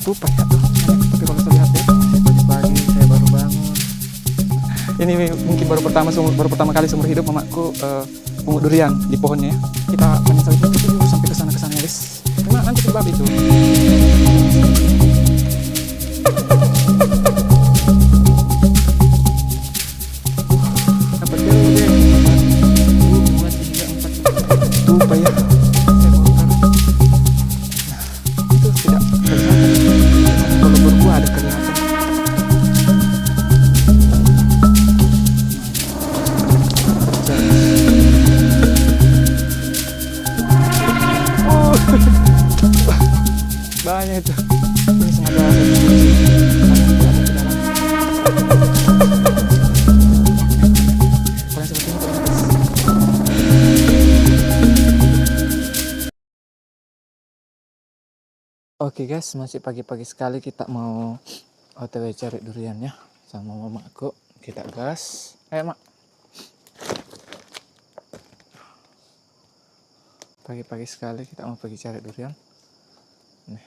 Banyak tuh. Tapi kalau saya lihat ya, pagi-pagi saya baru bangun. Ini mungkin baru pertama kali seumur hidup mamaku pungut durian di pohonnya. Kita panen sawit itu sampai ke sana guys. Cuma nanti sebab itu. Dapat jauh deh. 1, 2, 3, 4. Tuh payah. Saya bongkar. Nah, itu tidak kelihatan. Kalau berbuah ada kelihatan. Banyak itu. Ini sengaja saya tunggu di sini. Ada ke dalam. Kalian seperti ini Oke guys, masih pagi-pagi sekali kita mau OTW cari durian ya sama mamaku. Kita gas. Ayo mak. Pagi-pagi sekali kita mau pergi cari durian. Nih.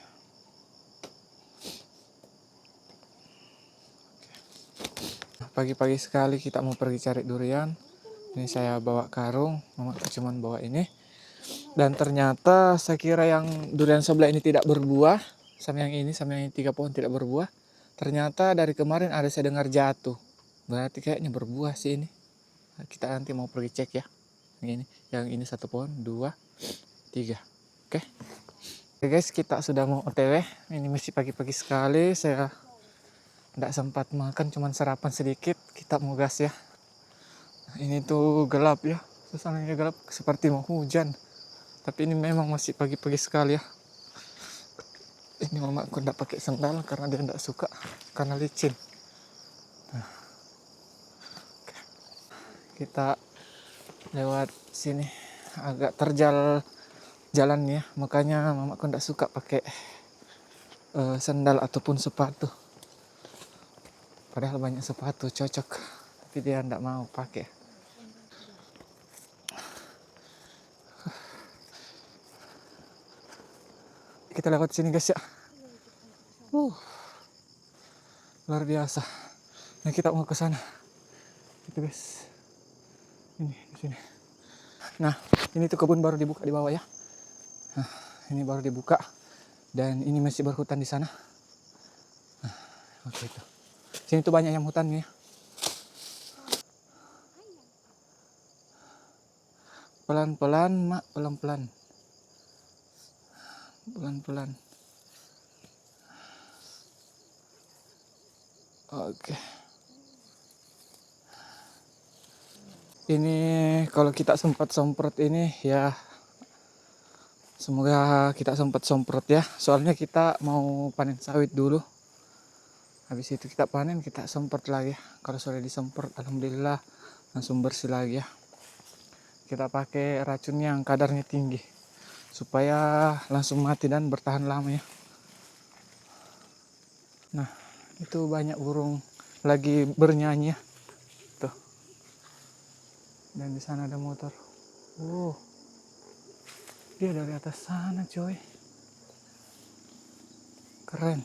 Pagi-pagi sekali kita mau pergi cari durian. Ini saya bawa karung, mamaku cuman bawa ini. Dan ternyata saya kira yang durian sebelah ini tidak berbuah, sama yang ini 3 pohon tidak berbuah. Ternyata dari kemarin ada saya dengar jatuh. Berarti kayaknya berbuah sih ini. Nah, kita nanti mau pergi cek ya. Yang ini 1 pohon, 2, 3. Oke. Oke guys, kita sudah mau OTW. Ini masih pagi-pagi sekali. Saya tidak sempat makan, cuman sarapan sedikit. Kita mau gas ya. Ini tuh gelap ya. Suasananya gelap seperti mau hujan. Tapi ini memang masih pagi-pagi sekali ya. Ini mamaku tidak pakai sandal karena dia tidak suka, karena licin. Nah, kita lewat sini agak terjal jalannya, makanya mamaku tidak suka pakai sandal ataupun sepatu. Padahal banyak sepatu cocok, tapi dia tidak mau pakai. Kita lewat sini guys ya. Luar biasa. Nah kita mau ke sana. Itu guys. Ini di sini. Nah ini tuh kebun baru dibuka di bawah ya. Nah ini baru dibuka dan ini masih berhutan di sana. Nah, oke itu. Sini tuh banyak yang hutannya ya. Pelan-pelan mak, pelan-pelan. Pelan-pelan. Oke. Ini kalau kita sempat semprot ini ya, semoga kita sempat semprot ya. Soalnya kita mau panen sawit dulu. Habis itu kita panen, kita semprot lagi ya. Kalau sudah disemprot, alhamdulillah langsung bersih lagi ya. Kita pakai racun yang kadarnya tinggi supaya langsung mati dan bertahan lama ya. Nah itu banyak burung lagi bernyanyi ya. Tuh. Dan di sana ada motor. Dia dari atas sana coy. Keren.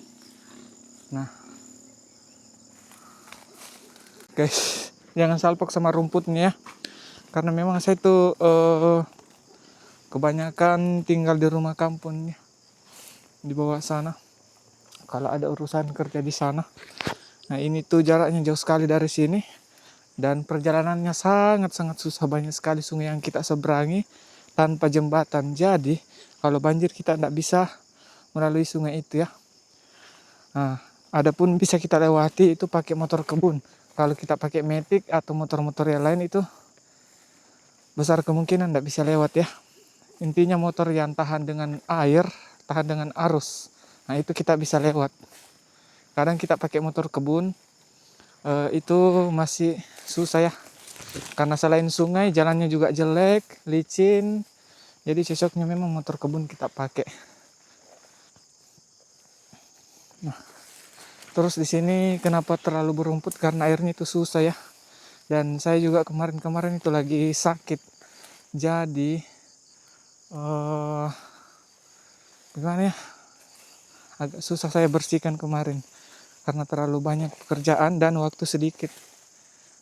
Nah guys, jangan salpok sama rumputnya ya. Karena memang saya tuh kebanyakan tinggal di rumah kampung ya, di bawah sana. Kalau ada urusan kerja di sana. Nah ini tuh jaraknya jauh sekali dari sini. Dan perjalanannya sangat-sangat susah. Banyak sekali sungai yang kita seberangi tanpa jembatan. Jadi kalau banjir kita tidak bisa melalui sungai itu ya. Nah, adapun bisa kita lewati itu pakai motor kebun. Kalau kita pakai metik atau motor-motor yang lain itu besar kemungkinan tidak bisa lewat ya. Intinya motor yang tahan dengan air, tahan dengan arus. Nah itu kita bisa lewat. Kadang kita pakai motor kebun itu masih susah ya. Karena selain sungai jalannya juga jelek, licin. Jadi cocoknya memang motor kebun kita pakai. Nah, terus di sini kenapa terlalu berumput, karena airnya itu susah ya. Dan saya juga kemarin itu lagi sakit. Jadi gimana ya? agak susah saya bersihkan kemarin karena terlalu banyak pekerjaan dan waktu sedikit,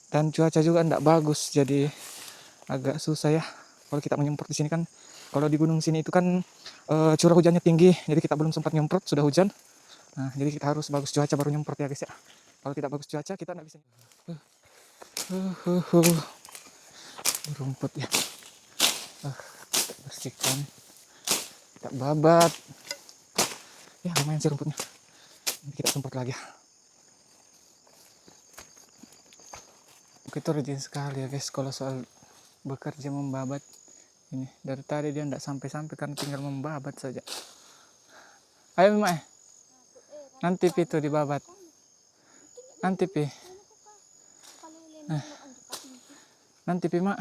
dan cuaca juga tidak bagus, jadi agak susah ya kalau kita menyemprot di sini kan. Kalau di gunung sini itu kan curah hujannya tinggi, jadi kita belum sempat nyemprot sudah hujan. Nah, jadi kita harus bagus cuaca baru nyemprot ya guys ya. Kalau tidak bagus cuaca kita nggak bisa. Rumput ya. Bersihkan. Tak babat. Ya lumayan sih rumputnya. Nanti kita semprot lagi ya. Itu rajin sekali ya guys kalau soal bekerja membabat. Ini dari tadi dia tidak sampai-sampai kan tinggal membabat saja. Ayo Mak, nanti pi itu dibabat. Nanti pi. Nanti pi Mak.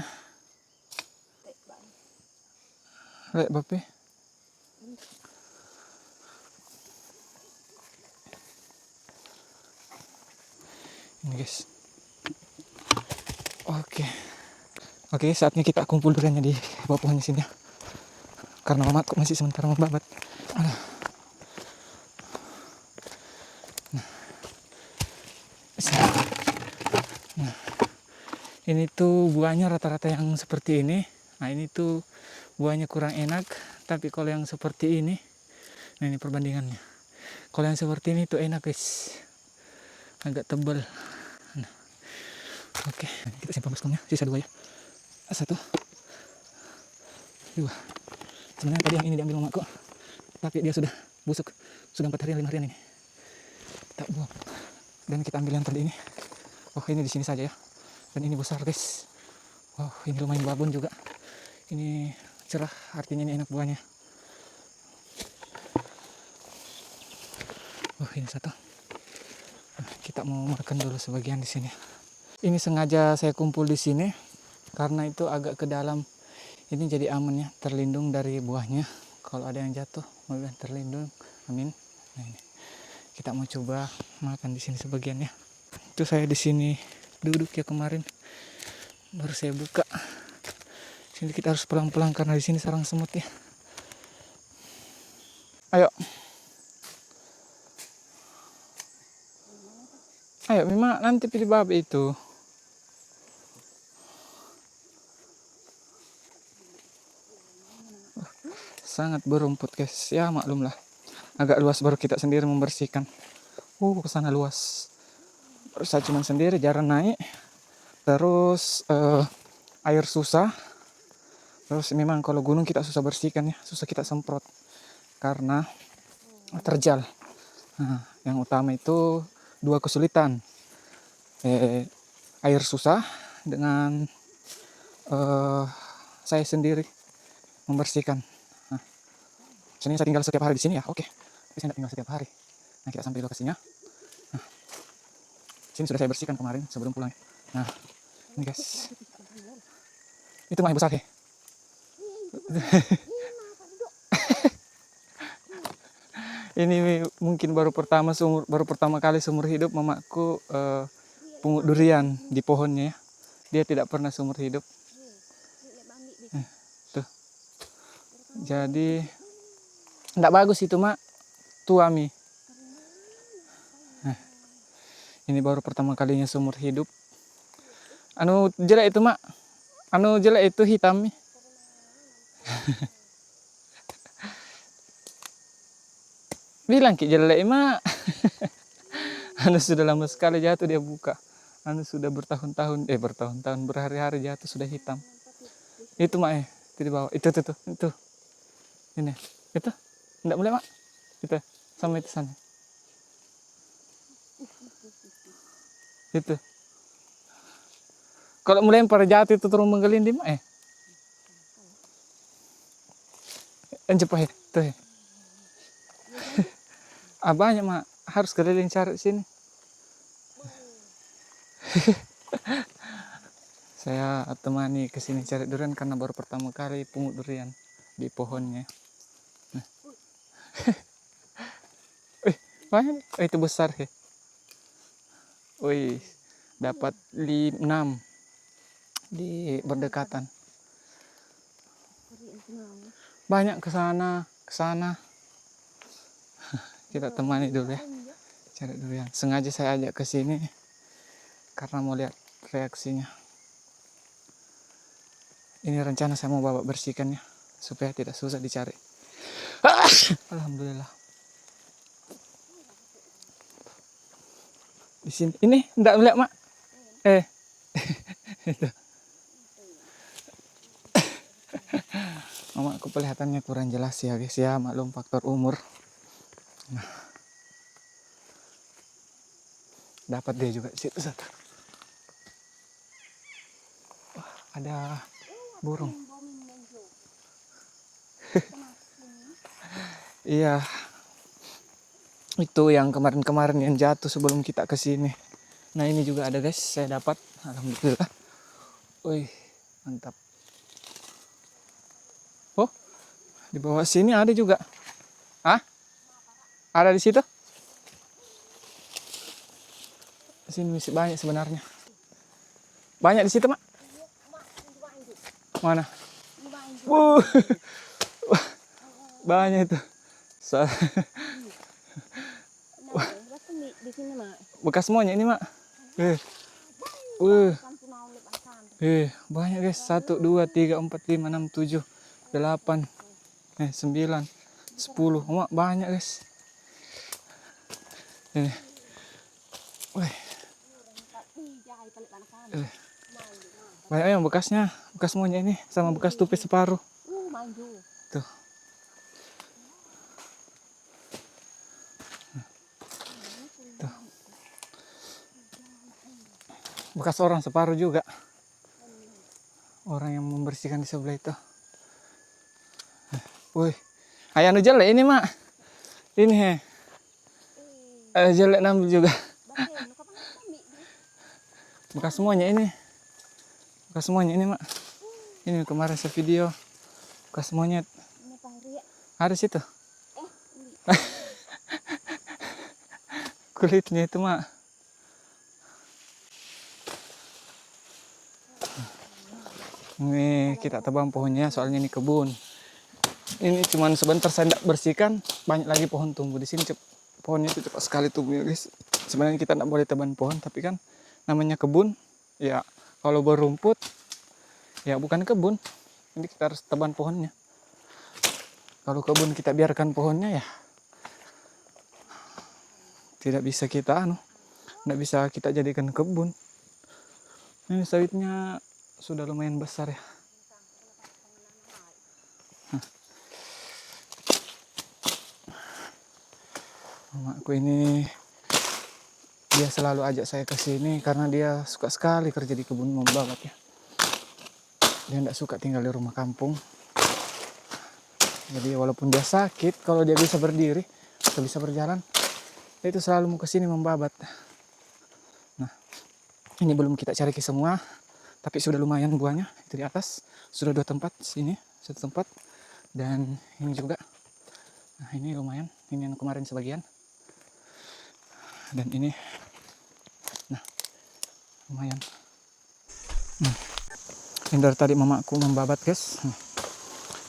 Lek bape. Ini guys. Oke, saatnya kita kumpul duriannya di bawah pohonnya sini ya. Karena mamaku masih sementara membabat. Nah, ini tuh buahnya rata-rata yang seperti ini. Nah, ini tuh buahnya kurang enak. Tapi kalau yang seperti ini, nah ini perbandingannya. Kalau yang seperti ini tuh enak guys. Agak tebal. Nah, oke, kita simpan baskomnya. Sisa 2 ya. 1, 2. Sebenarnya tadi yang ini diambil mamaku, tapi dia sudah busuk, sudah 4 harian 5 harian ini. Tak buang. Dan kita ambil yang tadi ini. Oh, ini di sini saja ya. Dan ini besar guys. Oh, ini lumayan babon juga. Ini cerah, artinya ini enak buahnya. Oh, ini 1. Nah, kita mau makan dulu sebagian di sini. Ini sengaja saya kumpul di sini karena itu agak ke dalam. Ini jadi aman ya, terlindung dari buahnya. Kalau ada yang jatuh, mudah terlindung. Amin. Nah, ini kita mau coba makan di sini sebagian ya. Itu saya di sini duduk ya kemarin. Baru saya buka. Sini kita harus pelan-pelan karena di sini sarang semut ya. Ayo. Ayo, memang nanti pilih babi itu. Sangat berumput guys. Ya maklumlah. Agak luas baru kita sendiri membersihkan. Ke sana luas. Baru saya cuma sendiri, jarang naik. Terus air susah. Terus memang kalau gunung kita susah bersihkan ya, susah kita semprot karena terjal. Nah, yang utama itu 2 kesulitan. Air susah dengan saya sendiri membersihkan. Nah, sini saya tinggal setiap hari di sini ya, oke. Tapi saya tidak tinggal setiap hari. Nah, kita sampai lokasinya. Nah, sini sudah saya bersihkan kemarin sebelum pulang. Nah, ini guys. Itu mah yang besar ya. Ini mungkin baru pertama kali seumur hidup mamaku pungut durian di pohonnya ya. Dia tidak pernah seumur hidup. Tuh. Jadi enggak bagus itu mak, tua mi. Nah, ini baru pertama kalinya seumur hidup. Anu jelek itu mak, anu jelek itu hitam mi. Bilang ki jelek mak. Anu sudah lama sekali jatuh dia buka. Anu sudah bertahun-tahun, berhari-hari jatuh sudah hitam. Itu mak itu di bawah. Itu. Ini. Itu. Enggak boleh mak. Itu sama itu sana. Itu. Kalau mulai lempar jatuh itu turun menggelinding mak Enjepah tuh. Banyak mak, harus keliling cari sini. Saya temani ke sini cari durian karena baru pertama kali pungut durian di pohonnya. Nah. Banyak. Itu besar ya. Wih, dapat 6 di berdekatan. Banyak ke sana. Kita temani dulu ya. Cari durian. Sengaja saya ajak ke sini karena mau lihat reaksinya. Ini rencana saya mau bawa bersihkannya supaya tidak susah dicari. Alhamdulillah. Di sini. Ini enggak melihat, Mak. Itu. Mama aku kelihatannya kurang jelas ya guys ya, maklum faktor umur. Nah, dapat dia juga situ satu. Wah, ada burung. Iya, itu yang kemarin-kemarin yang jatuh sebelum kita ke sini. Nah ini juga ada guys, saya dapat, alhamdulillah. Wih, mantap. Oh, di bawah sini ada juga. Hah? Ada di situ? Di sini masih banyak sebenarnya. Banyak di situ, Mak? Mana? Banyak itu. Bekas semuanya ini, Mak. Banyak guys. 1, 2, 3, 4, 5, 6, 7, 8, 9, 10. Mak, banyak guys. Ini. Banyak yang bekasnya. Bekas semuanya ini. Sama bekas tupai separuh. Tuh. Tuh. Bekas orang separuh juga. Orang yang membersihkan di sebelah itu. Wih. Ayah anu jelek ini, Mak. Ini jelek nambil juga. Bekas semuanya ini. Bekas semuanya ini, Mak. Ini kemarin saya video. Bekas monyet. Ada situ. Kulitnya itu, Mak. Ini kita tebang pohonnya, soalnya ini kebun. Ini cuman sebentar saya tidak bersihkan, banyak lagi pohon tumbuh di sini. Pohonnya itu cepat sekali tumbuh ya guys. Sebenarnya kita tidak boleh tebang pohon, tapi kan namanya kebun. Ya kalau berumput, ya bukan kebun. Jadi kita harus tebang pohonnya. Kalau kebun kita biarkan pohonnya ya tidak bisa kita tidak bisa kita jadikan kebun. Ini sawitnya sudah lumayan besar ya. Mamaku ini dia selalu ajak saya ke sini karena dia suka sekali kerja di kebun membabat ya. Dia tidak suka tinggal di rumah kampung. Jadi walaupun dia sakit, kalau dia bisa berdiri atau bisa berjalan, dia itu selalu mau ke sini membabat. Nah, ini belum kita cari ke semua, tapi sudah lumayan buahnya. Itu di atas sudah 2 tempat, sini 1 tempat, dan ini juga. Nah ini lumayan, ini yang kemarin sebagian, dan ini, nah lumayan. Ini dari tadi mamaku membabat guys.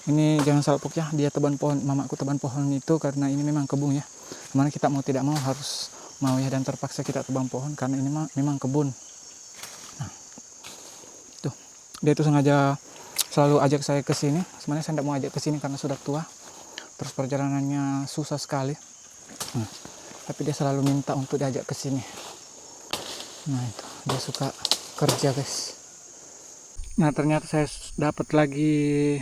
Ini jangan salah pokoknya dia teban pohon, mamaku teban pohon itu karena ini memang kebun ya. Dimana kita mau tidak mau harus mau ya, dan terpaksa kita tebang pohon karena ini memang kebun. Nah, tuh dia itu sengaja selalu ajak saya ke sini. Sebenarnya saya tidak mau ajak ke sini karena sudah tua, terus perjalanannya susah sekali. Nah, tapi dia selalu minta untuk diajak ke sini. Nah itu dia suka kerja guys. Nah ternyata saya dapat lagi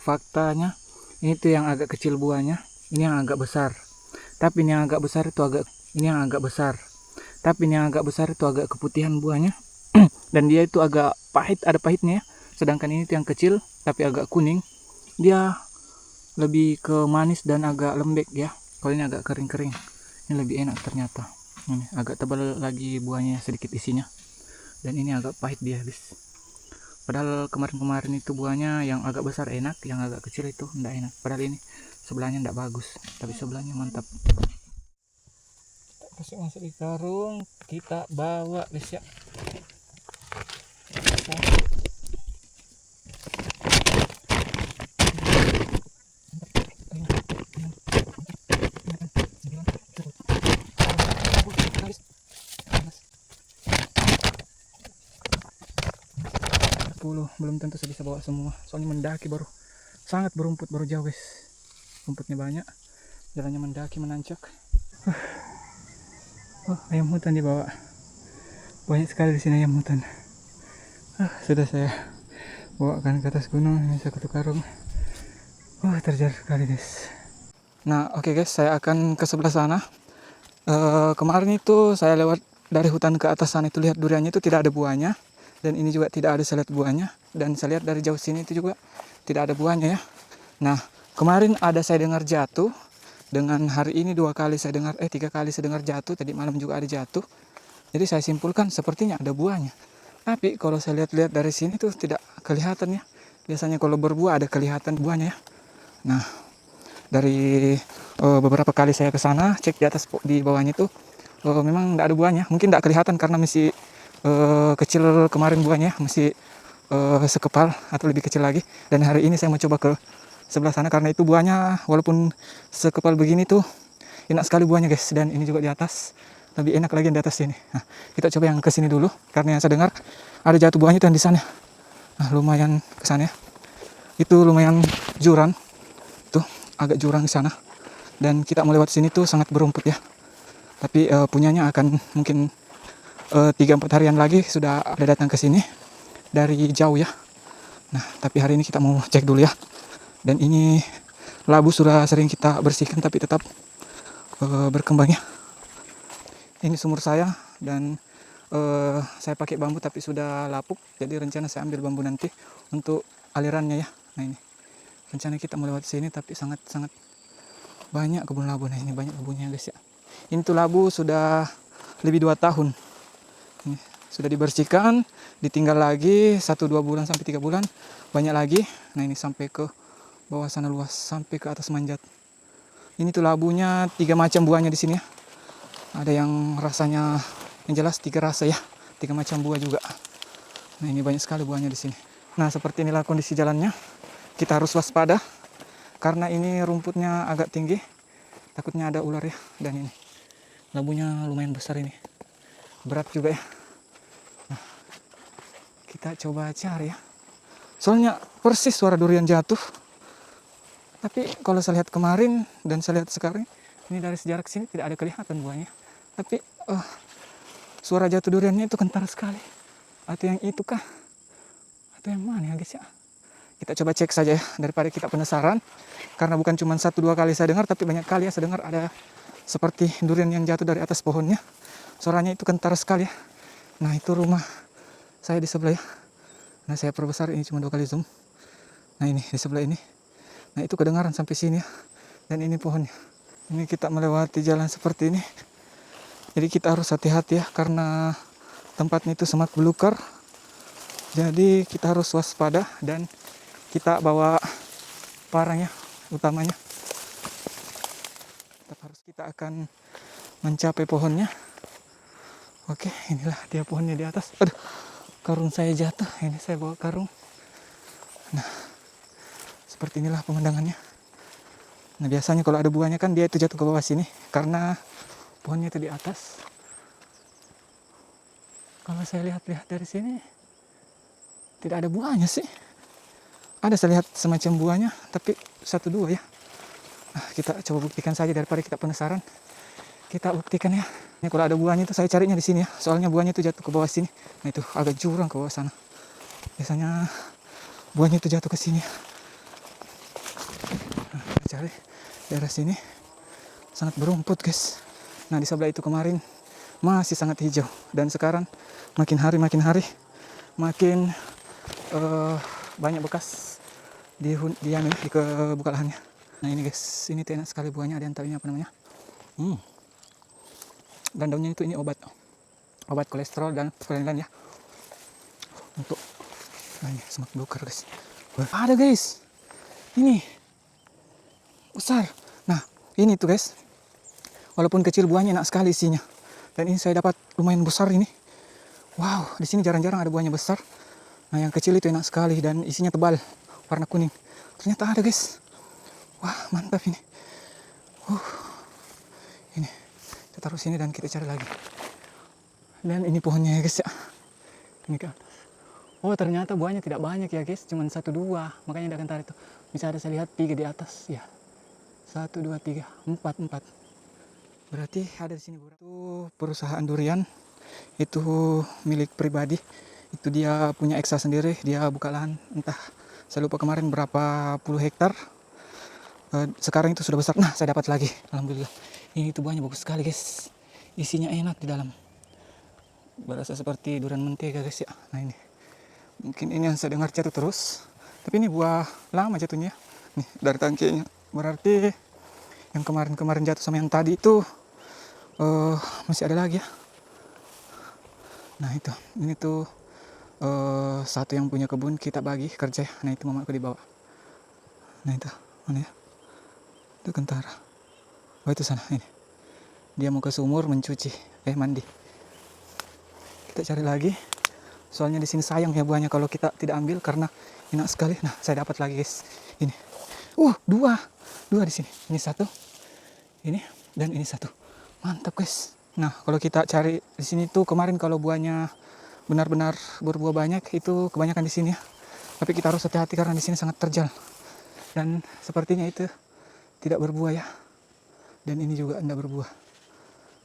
faktanya. Ini tuh yang agak kecil buahnya, ini yang agak besar. Tapi ini yang agak besar itu ini yang agak besar. Tapi ini yang agak besar itu agak keputihan buahnya. Dan dia itu agak pahit, ada pahitnya ya. Sedangkan ini tuh yang kecil tapi agak kuning. Dia lebih ke manis dan agak lembek ya. Kalau ini agak kering-kering. Ini lebih enak ternyata. Ini agak tebal lagi buahnya, sedikit isinya. Dan ini agak pahit dia guys. Padahal kemarin-kemarin itu buahnya yang agak besar enak, yang agak kecil itu enggak enak. Padahal ini sebelahnya enggak bagus, tapi sebelahnya mantap. Kita kasih masuk di karung, kita bawa guys ya. 10. Belum tentu saya bisa bawa semua. Soalnya mendaki baru sangat berumput, baru jauh guys. Rumputnya banyak. Jalannya mendaki, menanjak. Oh, ayam hutan dibawa. Banyak sekali di sini ayam hutan. Sudah saya bawakan ke atas gunung. Ini satu karung. Terjar sekali guys. Nah, oke guys, saya akan ke sebelah sana. Kemarin itu saya lewat dari hutan ke atas sana itu lihat duriannya itu tidak ada buahnya, dan ini juga tidak ada, saya lihat buahnya, dan saya lihat dari jauh sini itu juga tidak ada buahnya ya. Nah, kemarin ada saya dengar jatuh, dengan hari ini 2 kali saya dengar, 3 kali saya dengar jatuh, tadi malam juga ada jatuh. Jadi saya simpulkan sepertinya ada buahnya. Tapi kalau saya lihat-lihat dari sini tuh tidak kelihatan ya. Biasanya kalau berbuah ada kelihatan buahnya ya. Nah, dari beberapa kali saya ke sana cek di atas di bawahnya itu memang tidak ada buahnya. Mungkin tidak kelihatan karena masih kecil kemarin buahnya, masih sekepal atau lebih kecil lagi. Dan hari ini saya mau coba ke sebelah sana karena itu buahnya walaupun sekepal begini tuh enak sekali buahnya guys. Dan ini juga di atas lebih enak lagi yang di atas sini. Nah, kita coba yang ke sini dulu karena yang saya dengar ada jatuh buahnya itu yang di sana. Nah, lumayan ke sana ya. Itu lumayan jurang. Tuh, agak jurang di sana. Dan kita mau lewat sini tuh sangat berumput ya. Tapi punyanya akan mungkin 3-4 harian lagi sudah ada datang ke sini dari jauh ya. Nah, tapi hari ini kita mau cek dulu ya. Dan ini labu sudah sering kita bersihkan tapi tetap berkembang ya. Ini sumur saya dan saya pakai bambu tapi sudah lapuk. Jadi rencana saya ambil bambu nanti untuk alirannya ya. Nah, ini rencana kita mau lewat sini tapi sangat-sangat banyak kebun labu. Nah, ini banyak labunya guys ya. Ini tuh labu sudah lebih 2 tahun. Ini sudah dibersihkan, ditinggal lagi 1-2 bulan sampai 3 bulan, banyak lagi. Nah, ini sampai ke bawah sana luas, sampai ke atas manjat. Ini tuh labunya 3 macam buahnya di sini ya. Ada yang rasanya, yang jelas 3 rasa ya, 3 macam buah juga. Nah, ini banyak sekali buahnya di sini. Nah, seperti inilah kondisi jalannya. Kita harus waspada karena ini rumputnya agak tinggi, takutnya ada ular ya. Dan ini labunya lumayan besar, ini berat juga ya. Nah, kita coba cari ya, soalnya persis suara durian jatuh. Tapi kalau saya lihat kemarin dan saya lihat sekarang, ini dari sejarak sini tidak ada kelihatan buahnya. Tapi suara jatuh duriannya itu kental sekali. Atau yang itu kah? Atau yang mana ya guys ya? Kita coba cek saja ya, daripada kita penasaran. Karena bukan cuma 1-2 kali saya dengar, tapi banyak kali ya saya dengar ada seperti durian yang jatuh dari atas pohonnya. Suaranya itu kental sekali ya. Nah, itu rumah saya di sebelah ya. Nah, saya perbesar, ini cuma 2 kali zoom. Nah, ini di sebelah ini. Nah, itu kedengaran sampai sini ya. Dan ini pohonnya. Ini kita melewati jalan seperti ini. Jadi kita harus hati-hati ya, karena tempatnya itu semak belukar. Jadi kita harus waspada dan kita bawa parang ya, utamanya. Tetap harus, kita akan mencapai pohonnya. Oke, inilah dia pohonnya di atas. Aduh, karung saya jatuh. Ini saya bawa karung. Nah, seperti inilah pemandangannya. Nah, biasanya kalau ada buahnya kan dia itu jatuh ke bawah sini karena pohonnya itu di atas. Kalau saya lihat-lihat dari sini tidak ada buahnya sih. Ada saya lihat semacam buahnya, tapi 1-2 ya. Nah, kita coba buktikan saja daripada kita penasaran. Kita buktikan ya. Ini kalau ada buahnya itu saya carinya di sini ya. Soalnya buahnya itu jatuh ke bawah sini. Nah, itu agak jurang ke bawah sana. Biasanya buahnya itu jatuh ke sini. Nah, kita cari daerah sini sangat berumput guys. Nah, di sebelah itu kemarin masih sangat hijau, dan sekarang makin hari makin banyak bekas di kebuka lahannya. Nah, ini guys, ini enak sekali buahnya. Ada yang tahu ini apa namanya? Dan daunnya itu ini obat kolesterol dan lain-lain ya. Untuk ini semak belukar guys. Ada guys, ini besar. Nah, ini tuh guys, walaupun kecil buahnya enak sekali isinya. Dan ini saya dapat lumayan besar ini. Wow, di sini jarang-jarang ada buahnya besar. Nah, yang kecil itu enak sekali dan isinya tebal, warna kuning. Ternyata ada guys. Wah, mantap ini. Ini kita taruh sini dan kita cari lagi. Dan ini pohonnya ya guys ya. Ini ke atas. Oh ternyata buahnya tidak banyak ya guys, cuma 1, 2. Makanya tidak kentara itu. Bisa ada saya lihat 3 di atas ya. 1, 2, 3, 4. Berarti ada di sini itu perusahaan durian. Itu milik pribadi. Itu dia punya eksa sendiri. Dia buka lahan entah saya lupa kemarin berapa puluh hektar. Sekarang itu sudah besar. Nah saya dapat lagi. Alhamdulillah. Ini tuh buahnya bagus sekali guys. Isinya enak di dalam. Berasa seperti durian mentega guys ya. Nah ini. Mungkin ini yang saya dengar jatuh terus. Tapi ini buah lama jatuhnya. Nih dari tangkinya. Berarti yang kemarin jatuh sama yang tadi itu masih ada lagi ya. Nah itu. Ini tuh satu yang punya kebun kita bagi kerja. Nah itu mamaku di bawah. Nah itu. Mana ya? Itu kentara. Oh itu sana. Ini. Dia mau ke sumur mencuci. Mandi. Kita cari lagi. Soalnya di sini sayang ya buahnya kalau kita tidak ambil karena enak sekali. Nah, saya dapat lagi guys. Ini. Dua di sini. Ini satu. Ini dan ini satu. Mantap guys. Nah, kalau kita cari di sini tuh kemarin kalau buahnya benar-benar berbuah banyak itu kebanyakan di sini ya. Tapi kita harus hati-hati karena di sini sangat terjal. Dan sepertinya itu tidak berbuah ya. Dan ini juga tidak berbuah.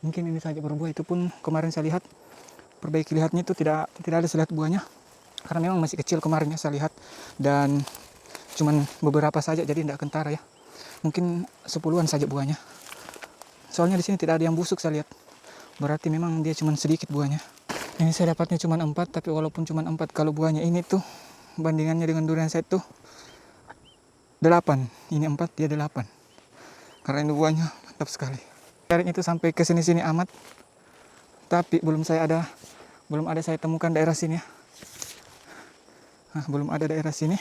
Mungkin ini saja berbuah, itu pun kemarin saya lihat perbaiki lihatnya itu tidak ada saya lihat buahnya karena memang masih kecil kemarin ya saya lihat dan cuman beberapa saja jadi tidak kentara ya, mungkin 10-an saja buahnya soalnya di sini tidak ada yang busuk saya lihat, berarti memang dia cuman sedikit buahnya. Ini saya dapatnya cuman 4, tapi walaupun cuman 4 kalau buahnya ini tuh bandingannya dengan durian saya tuh 8, ini 4 dia 8 karena ini buahnya mantap sekali. Cari itu sampai ke sini amat tapi belum ada saya temukan daerah sini ya. Nah, belum ada daerah sini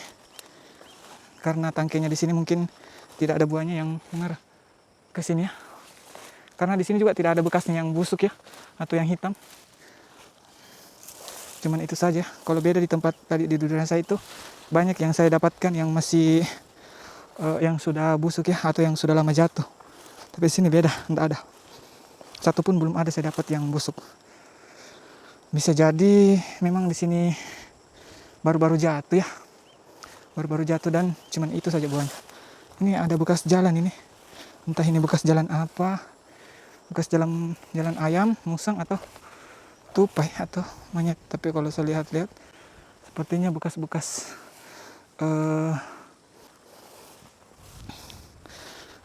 karena tangkinya di sini mungkin tidak ada buahnya yang mengarah ke sini ya. Karena di sini juga tidak ada bekasnya yang busuk ya atau yang hitam. Cuman itu saja. Kalau beda di tempat tadi di durian saya itu banyak yang saya dapatkan yang masih yang sudah busuk ya atau yang sudah lama jatuh. Tapi di sini beda, tidak ada. Satu pun belum ada saya dapat yang busuk. Bisa jadi memang di sini baru-baru jatuh ya. Baru-baru jatuh dan cuman itu saja buahnya. Ini ada bekas jalan ini. Entah ini bekas jalan apa. Bekas jalan ayam, musang atau tupai atau monyet. Tapi kalau saya lihat-lihat sepertinya bekas-bekas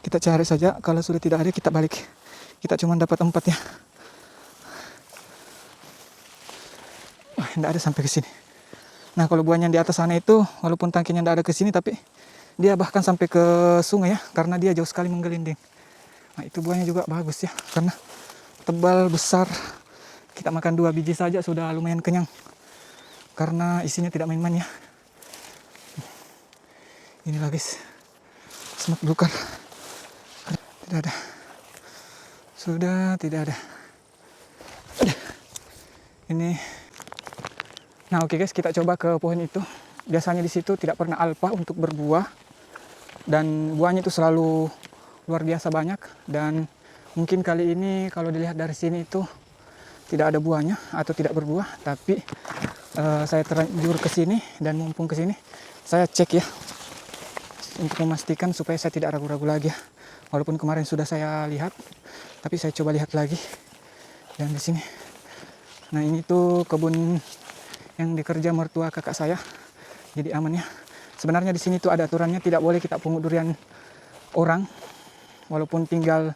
kita cari saja. Kalau sudah tidak ada kita balik. Kita cuma dapat 4 ya. Tidak ada sampai ke sini. Nah kalau buahnya di atas sana itu walaupun tangkinya tidak ada ke sini tapi dia bahkan sampai ke sungai ya karena dia jauh sekali menggelinding. Nah itu buahnya juga bagus ya karena tebal besar. Kita makan 2 biji saja sudah lumayan kenyang karena isinya tidak main-main ya. Inilah guys semak belukar. Tidak ada. Sudah tidak ada. Ini. Nah oke guys, kita coba ke pohon itu. Biasanya di situ tidak pernah alpa untuk berbuah dan buahnya itu selalu luar biasa banyak. Dan mungkin kali ini kalau dilihat dari sini itu tidak ada buahnya atau tidak berbuah. Tapi saya terlanjur ke sini dan mumpung ke sini saya cek ya untuk memastikan supaya saya tidak ragu-ragu lagi ya. Walaupun kemarin sudah saya lihat, tapi saya coba lihat lagi. Dan di sini, nah ini tuh kebun yang dikerja mertua kakak saya, jadi aman ya. Sebenarnya di sini tuh ada aturannya tidak boleh kita pungut durian orang, walaupun tinggal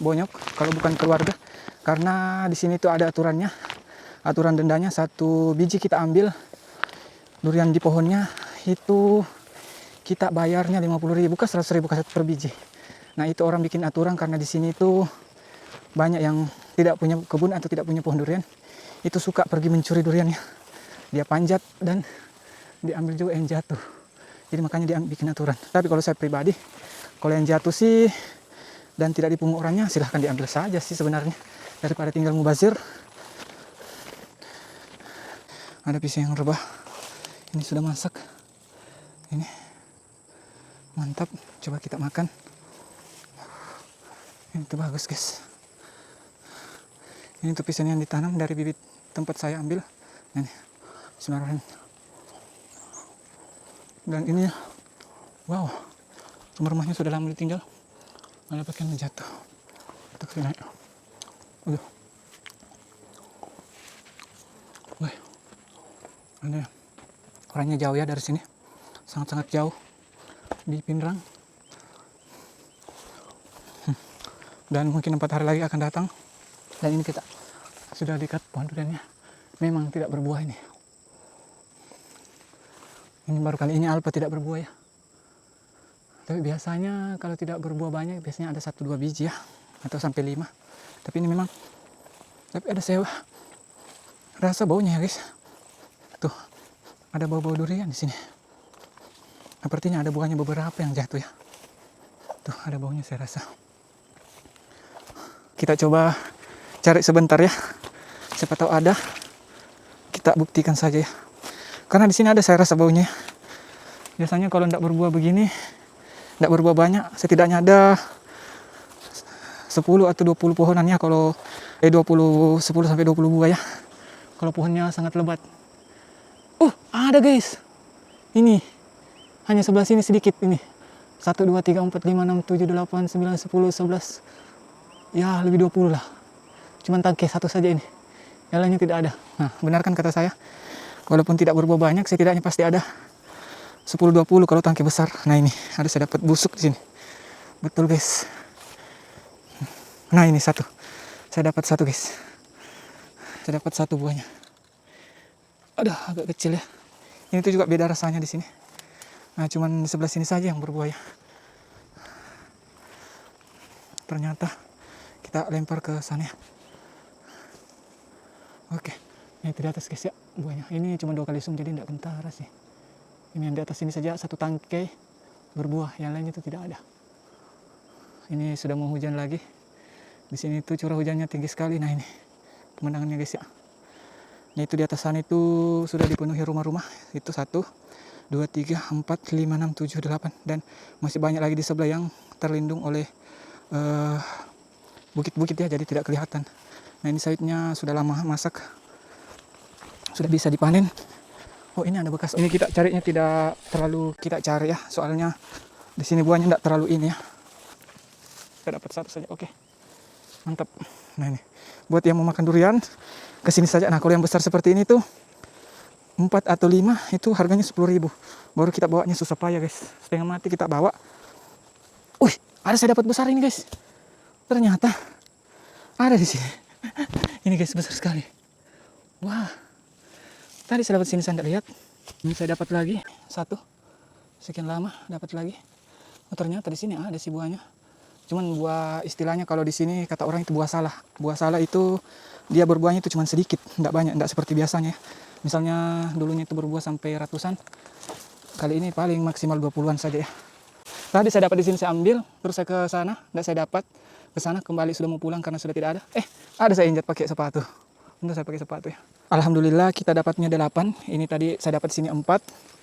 bonyok kalau bukan keluarga, karena di sini tuh ada aturannya, aturan dendanya 1 biji kita ambil durian di pohonnya itu kita bayarnya 50.000 ke 100.000 per biji. Nah itu orang bikin aturan karena di sini tuh banyak yang tidak punya kebun atau tidak punya pohon durian. Itu suka pergi mencuri duriannya. Dia panjat dan diambil juga yang jatuh. Jadi makanya dia bikin aturan. Tapi kalau saya pribadi, kalau yang jatuh sih dan tidak dipungut orangnya silahkan diambil saja sih sebenarnya. Daripada tinggal mubazir. Ada pisang yang rebah. Ini sudah masak. Ini mantap. Coba kita makan. Ini tuh bagus guys. Ini tuh pisang yang ditanam dari bibit tempat saya ambil. Ini Bismillahirrahmanirrahim. Dan ini, wow, rumah-rumahnya sudah lama ditinggal. Malah pakaian jatuh. Kita kesini naik. Aduh. Wah, ini orangnya jauh ya dari sini. Sangat-sangat jauh. Di Pindrang. Dan mungkin 4 hari lagi akan datang. Dan ini kita sudah dekat pohon duriannya. Memang tidak berbuah ini. Ini baru kali ini alpa tidak berbuah ya. Tapi biasanya kalau tidak berbuah banyak, biasanya ada 1-2 biji ya. Atau sampai 5. Tapi ini memang, tapi ada sewa. Rasa baunya ya guys. Tuh, ada bau-bau durian di sini. Sepertinya ada buahnya beberapa yang jatuh ya. Tuh, ada baunya saya rasa. Kita coba cari sebentar ya. Siapa tahu ada. Kita buktikan saja ya. Karena di sini ada saya rasa baunya. Biasanya kalau tidak berbuah begini, tidak berbuah banyak, setidaknya ada 10 atau 20 pohonannya kalau 10 sampai 20 buah ya. Kalau pohonnya sangat lebat. Ada guys. Ini hanya sebelah sini sedikit ini. 1 2 3 4 5 6 7 8 9 10 11. Ya, lebih 20 lah. Cuman tangkai satu saja ini. Yang lainnya tidak ada. Nah, benar kan kata saya? Walaupun tidak berbuah banyak, setidaknya pasti ada 10-20 kalau tangkai besar. Nah ini, ada saya dapat busuk di sini. Betul guys. Nah ini satu. Saya dapat satu guys. Saya dapat satu buahnya. Aduh, agak kecil ya. Ini tuh juga beda rasanya di sini. Nah, cuman di sebelah sini saja yang berbuah ya. Ternyata kita lempar ke sana ya. Oke. Ini di atas guys ya buahnya. Ini cuma 2 kali zoom jadi tidak kentara sih. Ini yang di atas ini saja 1 tangkai berbuah, yang lainnya itu tidak ada. Ini sudah mau hujan lagi. Di sini tuh curah hujannya tinggi sekali. Nah ini pemandangannya guys ya. Nah itu di atas sana itu sudah dipenuhi rumah-rumah. Itu 1, 2, 3, 4, 5, 6, 7, 8 dan masih banyak lagi di sebelah yang terlindung oleh bukit-bukit ya, jadi tidak kelihatan. Nah ini sawitnya sudah lama masak. Sudah bisa dipanen. Oh ini ada bekas. Ini kita carinya tidak terlalu kita cari ya, soalnya di sini buahnya tidak terlalu ini ya. Kita dapat satu saja. Oke, mantap. Nah ini buat yang mau makan durian kesini saja. Nah kalau yang besar seperti ini tuh 4 atau 5 itu harganya 10.000. Baru kita bawanya susah payah guys. Setengah mati kita bawa. Ada saya dapat besar ini guys. Ternyata ada di sini. Ini guys besar sekali. Wah. Tadi saya dapat sini saya tidak lihat. Ini saya dapat lagi 1. Sekian lama dapat lagi. Oh, ternyata di sini ada sih buahnya. Cuman buah istilahnya kalau di sini kata orang itu buah salah. Buah salah itu dia berbuahnya itu cuma sedikit, tidak banyak, tidak seperti biasanya. Misalnya dulunya itu berbuah sampai ratusan. Kali ini paling maksimal 20-an saja ya. Tadi saya dapat di sini saya ambil, terus saya ke sana, tidak saya dapat. Ke sana kembali sudah mau pulang karena sudah tidak ada. Ada saya injak pakai sepatu. Untuk saya pakai sepatu ya. Alhamdulillah kita dapatnya 8. Ini tadi saya dapat di sini 4.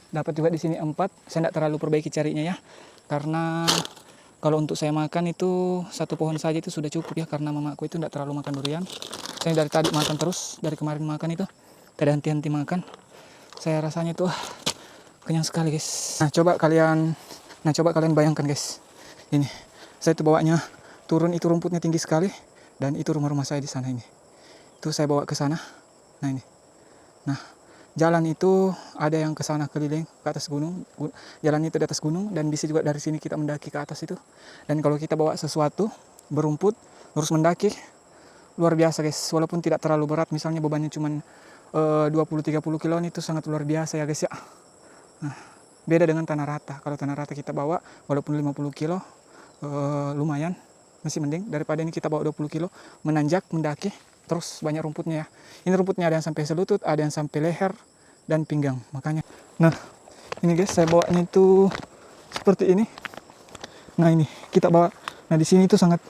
Dapat juga di sini 4. Saya tidak terlalu perbaiki carinya ya. Karena kalau untuk saya makan itu 1 pohon saja itu sudah cukup ya. Karena mamaku itu tidak terlalu makan durian. Saya dari tadi makan terus. Dari kemarin makan itu. Tidak henti-henti makan. Saya rasanya itu kenyang sekali guys. Nah coba kalian bayangkan guys. Ini. Saya itu bawanya turun itu rumputnya tinggi sekali. Dan itu rumah-rumah saya di sana ini. Itu saya bawa ke sana. Nah ini. Nah, jalan itu ada yang ke sana keliling ke atas gunung. Jalan itu di atas gunung dan bisa juga dari sini kita mendaki ke atas itu. Dan kalau kita bawa sesuatu berumput terus mendaki luar biasa guys. Walaupun tidak terlalu berat, misalnya bebannya cuma 20-30 kilo itu sangat luar biasa ya guys ya. Nah, beda dengan tanah rata. Kalau tanah rata kita bawa walaupun 50 kilo lumayan, masih mending daripada ini kita bawa 20 kilo menanjak mendaki. Terus banyak rumputnya ya. Ini rumputnya ada yang sampai selutut, ada yang sampai leher dan pinggang. Makanya, nah ini guys saya bawanya itu seperti ini. Nah ini kita bawa. Nah di sini itu sangat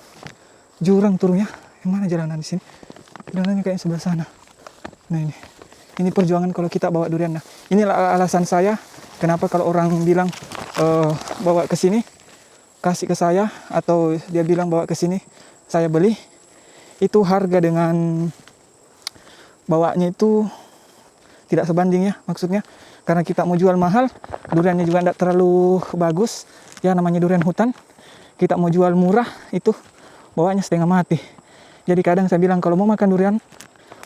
jurang turunnya. Yang mana jalanan di sini? Jalanannya kayak sebelah sana. Nah ini perjuangan kalau kita bawa durian. Nah inilah alasan saya kenapa kalau orang bilang bawa ke sini, kasih ke saya atau dia bilang bawa ke sini, saya beli. Itu harga dengan bawanya itu tidak sebanding ya maksudnya, karena kita mau jual mahal, duriannya juga tidak terlalu bagus ya, namanya durian hutan. Kita mau jual murah itu bawanya setengah mati. Jadi kadang saya bilang kalau mau makan durian,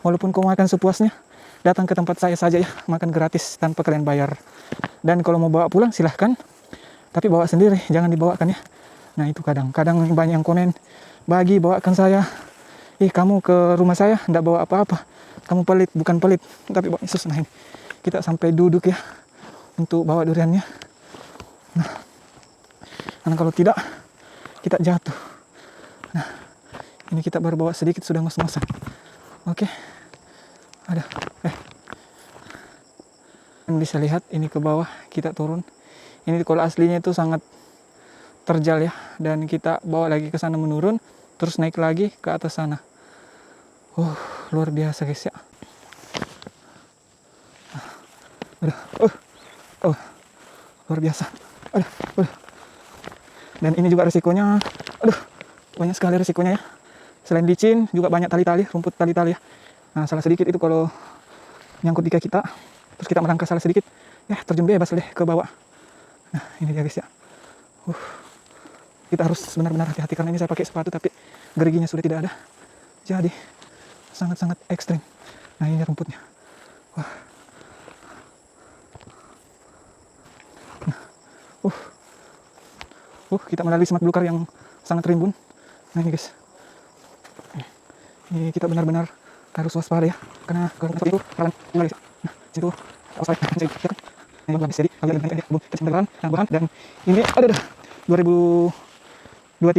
walaupun kau makan sepuasnya, datang ke tempat saya saja ya, makan gratis tanpa kalian bayar. Dan kalau mau bawa pulang silahkan, tapi bawa sendiri, jangan dibawakan ya. Nah itu kadang banyak yang komen, bagi bawakan saya, kamu ke rumah saya tidak bawa apa-apa, kamu pelit. Bukan pelit, tapi bawa susah. Nah ini kita sampai duduk ya untuk bawa duriannya. Nah, karena kalau tidak kita jatuh. Nah ini kita baru bawa sedikit sudah ngos-ngosan. Oke, ada bisa lihat ini ke bawah kita turun. Ini kalau aslinya itu sangat terjal ya, dan kita bawa lagi ke sana menurun, terus naik lagi ke atas sana. Luar biasa guys ya. Luar biasa. Dan ini juga resikonya, banyak sekali resikonya ya. Selain licin juga banyak tali-tali, rumput tali-tali ya. Nah salah sedikit itu kalau nyangkut di kaki kita, terus kita melangkah salah sedikit, ya terjun bebas deh ke bawah. Nah ini dia guys ya. Kita harus benar-benar hati-hati, karena ini saya pakai sepatu tapi geriginya sudah tidak ada. Jadi sangat-sangat ekstrim. Nah ini rumputnya. Kita melalui semak belukar yang sangat rimbun. Nah ini guys, ini kita benar-benar harus waspada ya, karena kalau itu jalan guys. Nah situ dan ini ada 2023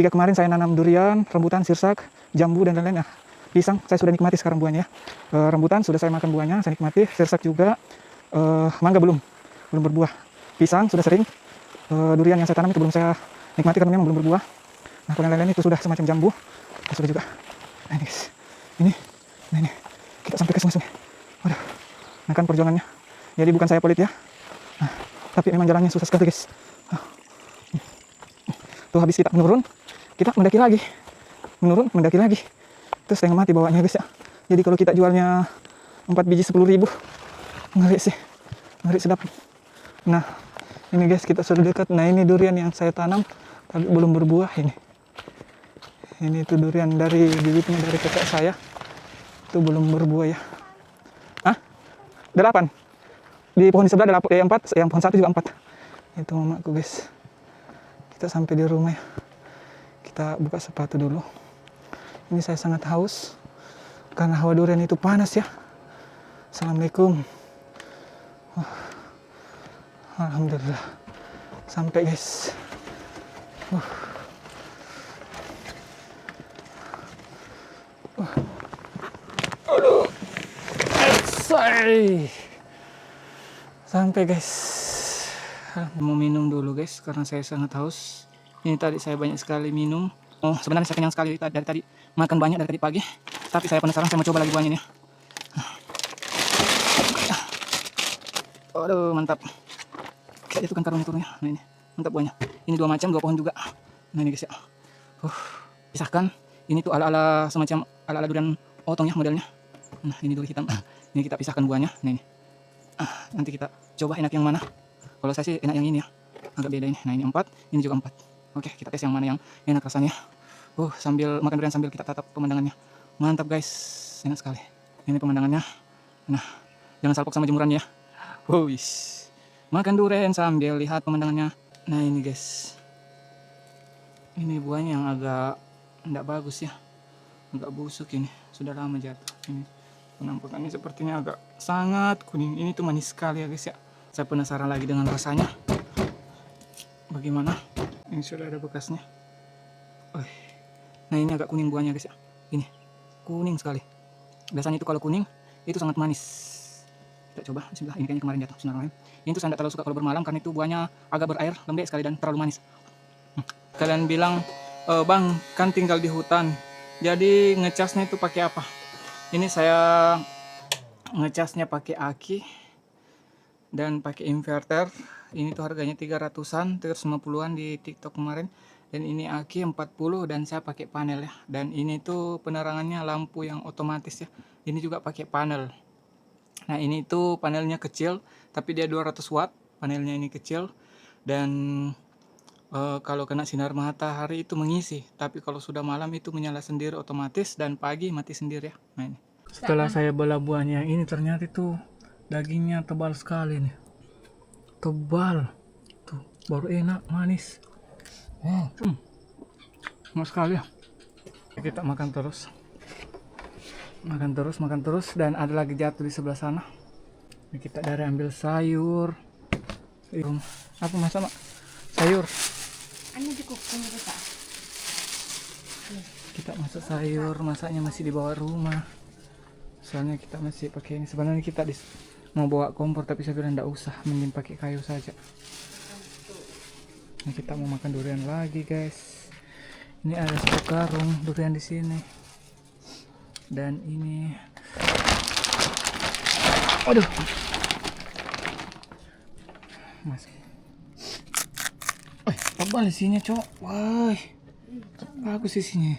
kemarin saya nanam durian, rambutan, sirsak, jambu dan lain-lain. Nah pisang saya sudah nikmati sekarang buahnya. Rambutan sudah saya makan buahnya, saya nikmati. Sirsak juga. Mangga belum berbuah. Pisang sudah sering. Durian yang saya tanam itu belum saya nikmati karena memang belum berbuah. Nah kalau yang lain-lain itu sudah semacam jambu, itu sudah juga. Nah ini guys, ini kita sampai ke sungai. Waduh, nah kan perjuangannya. Jadi bukan saya pelit ya. Nah, tapi memang jalannya susah sekali guys. Tuh habis kita menurun, kita mendaki lagi. Menurun, mendaki lagi. Terus setengah mati bawanya guys ya. Jadi kalau kita jualnya 4 biji 10.000, ngeri sih. Ngeri sedap. Nah, ini guys kita sudah dekat. Nah ini durian yang saya tanam tapi belum berbuah ini. Ini itu durian dari bibitnya dari kakak saya. Itu belum berbuah ya. 8. Di pohon di sebelah ada 4, yang pohon 1 juga 4. Itu mamaku guys. Kita sampai di rumah ya. Kita buka sepatu dulu. Ini saya sangat haus karena hawa durian itu panas ya. Assalamualaikum. Alhamdulillah sampai guys. Aduh, sampai guys. Mau minum dulu guys karena saya sangat haus. Ini tadi saya banyak sekali minum. Sebenarnya saya kenyang sekali dari tadi, makan banyak dari tadi pagi. Tapi saya penasaran, saya mau coba lagi buahnya nih. Aduh mantap. Kayak itu kan karungnya turunnya. Nah ini mantap buahnya. Ini 2 macam, 2 pohon juga. Nah ini guys ya. Pisahkan. Ini tuh ala-ala semacam ala-ala durian otong ya modelnya. Nah ini duri hitam. Ini kita pisahkan buahnya. Nah ini. Nanti kita coba enak yang mana. Kalau saya sih enak yang ini ya. Agak beda ini. Nah ini 4, ini juga 4. Oke, kita tes yang mana yang enak rasanya. Sambil makan durian sambil kita tatap pemandangannya. Mantap guys. Enak sekali. Ini pemandangannya. Nah, jangan salpok sama jemurannya ya. Wis. Makan durian sambil lihat pemandangannya. Nah ini guys. Ini buahnya yang agak tidak bagus ya. Agak busuk ini. Sudah lama jatuh. Ini penampakannya sepertinya agak sangat kuning. Ini tuh manis sekali ya guys ya. Saya penasaran lagi dengan rasanya. Bagaimana? Ini sudah ada bekasnya. Nah ini agak kuning buahnya guys ya. Ini kuning sekali. Biasanya itu kalau kuning itu sangat manis. Kita coba. Bismillah. Ini kayaknya kemarin jatuh. Bismillahirrahmanirrahim. Ini tuh saya tidak terlalu suka kalau bermalam karena itu buahnya agak berair, lembek sekali dan terlalu manis. Kalian bilang, bang kan tinggal di hutan, jadi ngecasnya itu pakai apa? Ini saya ngecasnya pakai aki dan pakai inverter. Ini tuh harganya 300-an, 350-an di TikTok kemarin. Dan ini aki 40 dan saya pakai panel ya. Dan ini tuh penerangannya lampu yang otomatis ya. Ini juga pakai panel. Nah ini tuh panelnya kecil, tapi dia 200 watt. Panelnya ini kecil dan kalau kena sinar matahari itu mengisi. Tapi kalau sudah malam itu menyala sendiri otomatis dan pagi mati sendiri ya. Nah ini. Setelah saya belah buahnya ini ternyata itu dagingnya tebal sekali nih. Tebal. Tuh, baru enak, manis. Enak sekali ya. Kita makan terus. Makan terus dan ada lagi jatuh di sebelah sana. Ini kita dari ambil sayur. Apa masak, Mak? Sayur. Kita masak sayur, masaknya masih di bawah rumah. Soalnya kita masih pakai ini. Sebenarnya kita mau bawa kompor tapi saya bilang enggak usah, mending pakai kayu saja. Nah, kita mau makan durian lagi, guys. Ini ada 1 karung durian di sini. Dan ini aduh. Mas. Tebal isinya, Cok. Wah. Bagus isinya.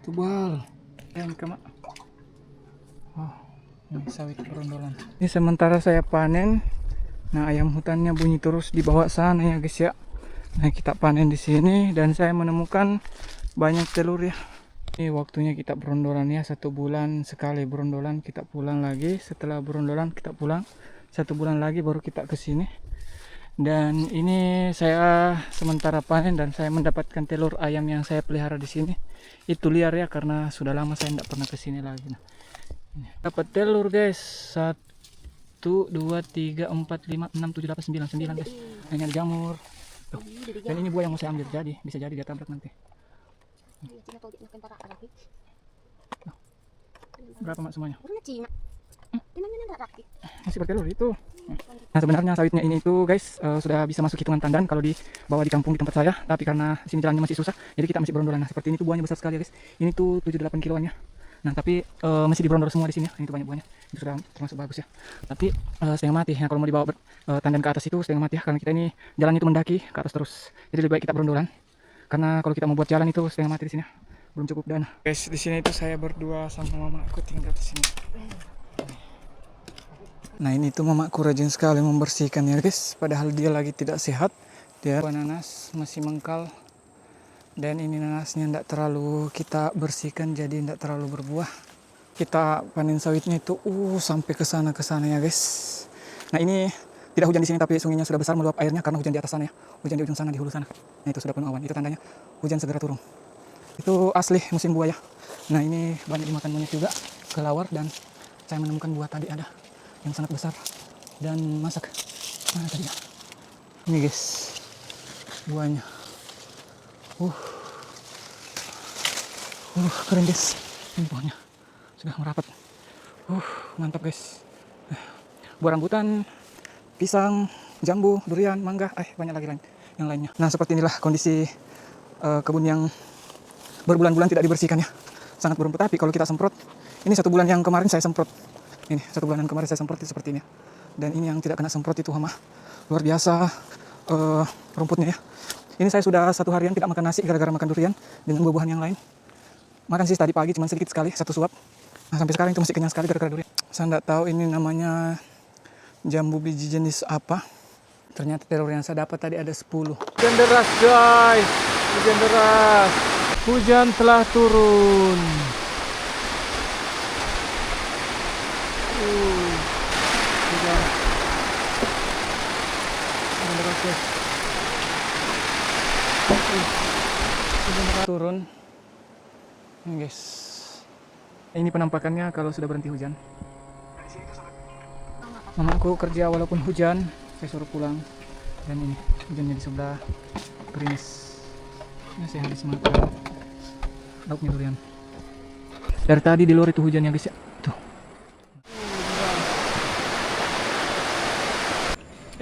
Tebal. Yang kemak. Oh, ini sawit berondolan. Ini sementara saya panen. Nah, ayam hutannya bunyi terus di bawah sana ya, guys ya. Nah, kita panen di sini dan saya menemukan banyak telur ya. Ini waktunya kita berondolan ya, 1 bulan sekali berondolan kita pulang lagi. Setelah berondolan kita pulang 1 bulan lagi baru kita ke sini. Dan ini saya sementara panen dan saya mendapatkan telur ayam yang saya pelihara di sini. Itu liar ya karena sudah lama saya tidak pernah ke sini lagi. Nah, dapat telur guys. 1 2 3 4 5 6 7 8 9 guys. Ini ada jamur. Tuh. Dan ini buah yang mau saya ambil jadi bisa jadi dia tabrak nanti. Berapa Mak semuanya? Masih bertelur itu. Nah sebenarnya sawitnya ini itu guys sudah bisa masuk hitungan tandan kalau dibawa di kampung di tempat saya. Tapi karena sini jalannya masih susah, jadi kita masih berondolan. Nah seperti ini tuh buahnya besar sekali ya guys. Ini tuh 7-8 kiloannya. Nah tapi masih diberondol semua di sini ya. Ini tuh banyak buahnya. Itu sudah termasuk bagus ya. Tapi setengah mati. Nah kalau mau dibawa tandan ke atas itu setengah mati ya. Karena kita ini jalannya itu mendaki ke atas terus. Jadi lebih baik kita berondolan. Karena kalau kita mau buat jalan itu setengah mati di sini. Belum cukup dana. Guys, di sini itu saya berdua sama mamaku tinggal di sini. Nah, ini tuh mamaku rajin sekali membersihkan ya, guys. Padahal dia lagi tidak sehat. Dia nanas masih mengkal. Dan ini nanasnya tidak terlalu kita bersihkan jadi tidak terlalu berbuah. Kita panen sawitnya itu sampai ke sana ya, guys. Nah, ini tidak hujan di sini tapi sungainya sudah besar meluap airnya karena hujan di atas sana ya. Hujan di ujung sana di hulu sana. Nah, itu sudah penuh awan. Itu tandanya hujan segera turun. Itu asli musim buah ya. Nah, ini banyak dimakan monyet juga, kelawar dan saya menemukan buah tadi ada yang sangat besar dan masak. Mana tadi ya? Ini guys, buahnya. Keren guys. Ini buahnya sudah merapat. Mantap guys. Buah rambutan, pisang, jambu, durian, mangga, banyak lagi yang lainnya. Nah, seperti inilah kondisi kebun yang berbulan-bulan tidak dibersihkan ya. Sangat berumput. Tapi kalau kita semprot, ini 1 bulan yang kemarin saya semprot. Ini 1 bulan yang kemarin saya semprot itu seperti ini. Dan ini yang tidak kena semprot itu hama. Luar biasa rumputnya ya. Ini saya sudah 1 harian tidak makan nasi gara-gara makan durian dengan buah-buahan yang lain. Makan sih tadi pagi cuma sedikit sekali, 1 suap. Nah sampai sekarang itu masih kenyang sekali gara-gara durian. Saya tidak tahu ini namanya jambu biji jenis apa. Ternyata telur yang saya dapat tadi ada 10. Hujan deras guys, hujan deras. Hujan telah turun. Hujan deras guys. Hujan deras turun. Ini guys. Ini penampakannya kalau sudah berhenti hujan. Mamaku kerja walaupun hujan, saya suruh pulang. Dan ini hujannya di sebelah gerimis. Ini saya habis makan lauknya durian. Dari tadi di luar itu hujan ya guys ya. Tuh.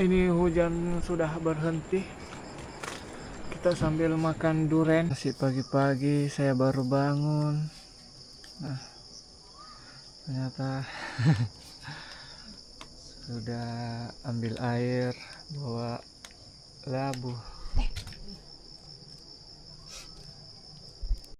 Ini hujan sudah berhenti. Kita sambil makan durian. Masih pagi-pagi saya baru bangun. Nah, ternyata sudah ambil air, bawa labu.